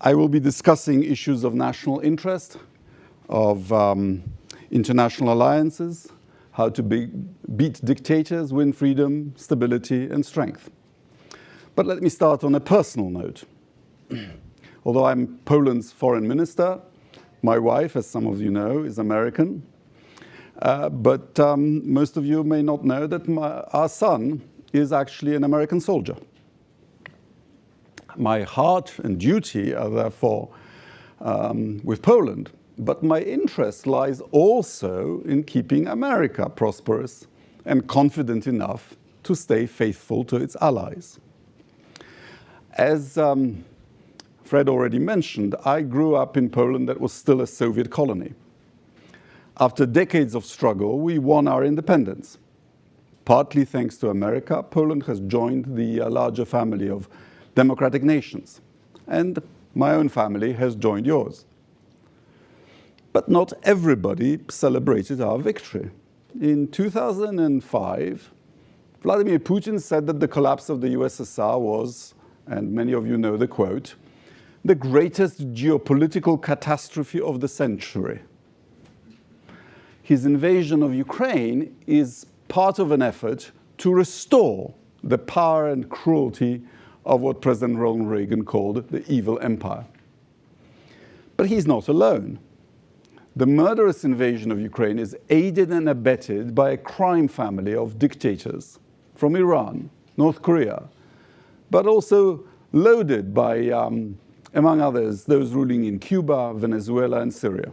I will be discussing issues of national interest, of international alliances, how to beat dictators, win freedom, stability, and strength. But let me start on a personal note. Although I'm Poland's foreign minister, my wife, as some of you know, is American. But most of you may not know that our son is actually an American soldier. My heart and duty are therefore with Poland, but my interest lies also in keeping America prosperous and confident enough to stay faithful to its allies. As Fred already mentioned, I grew up in Poland that was still a Soviet colony. After decades of struggle, we won our independence. Partly thanks to America, Poland has joined the larger family of democratic nations, and my own family has joined yours. But not everybody celebrated our victory. In 2005, Vladimir Putin said that the collapse of the USSR was, and many of you know the quote, the greatest geopolitical catastrophe of the century. His invasion of Ukraine is part of an effort to restore the power and cruelty of what President Ronald Reagan called the evil empire. But he's not alone. The murderous invasion of Ukraine is aided and abetted by a crime family of dictators from Iran, North Korea, but also loaded by, among others, those ruling in Cuba, Venezuela, and Syria.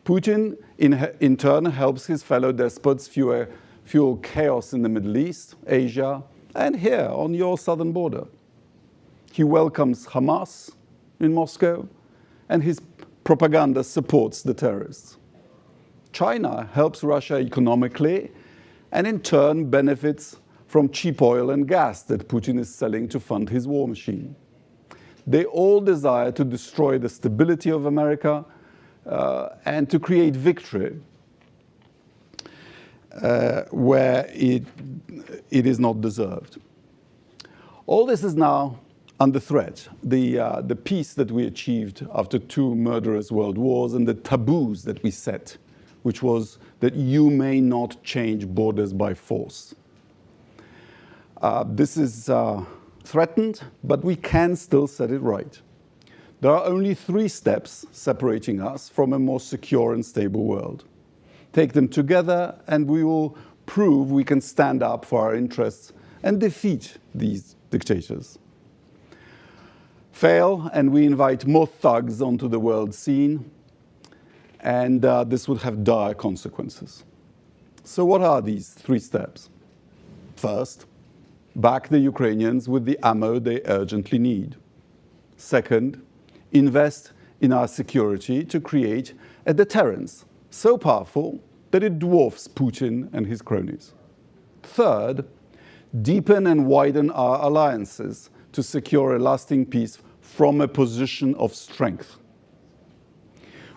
Putin, in turn, helps his fellow despots fuel chaos in the Middle East, Asia, and here on your southern border. He welcomes Hamas in Moscow, and his propaganda supports the terrorists. China helps Russia economically, and in turn benefits from cheap oil and gas that Putin is selling to fund his war machine. They all desire to destroy the stability of America and to create victory where it is not deserved. All this is now under threat. The peace that we achieved after two murderous world wars and the taboos that we set, which was that you may not change borders by force. This is threatened, but we can still set it right. There are only 3 steps separating us from a more secure and stable world. Take them together, and we will prove we can stand up for our interests and defeat these dictators. Fail, and we invite more thugs onto the world scene, and this would have dire consequences. So what are these 3 steps? First, back the Ukrainians with the ammo they urgently need. Second, invest in our security to create a deterrence so powerful that it dwarfs Putin and his cronies. Third, deepen and widen our alliances to secure a lasting peace from a position of strength.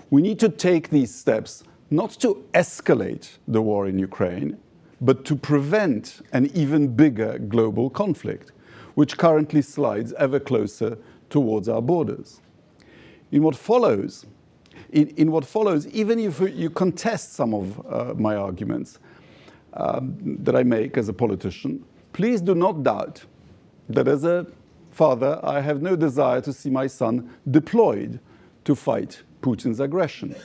We need to take these steps not to escalate the war in Ukraine, but to prevent an even bigger global conflict, which currently slides ever closer towards our borders. In what follows, even if you contest some of my arguments that I make as a politician, please do not doubt that as a father, I have no desire to see my son deployed to fight Putin's aggression.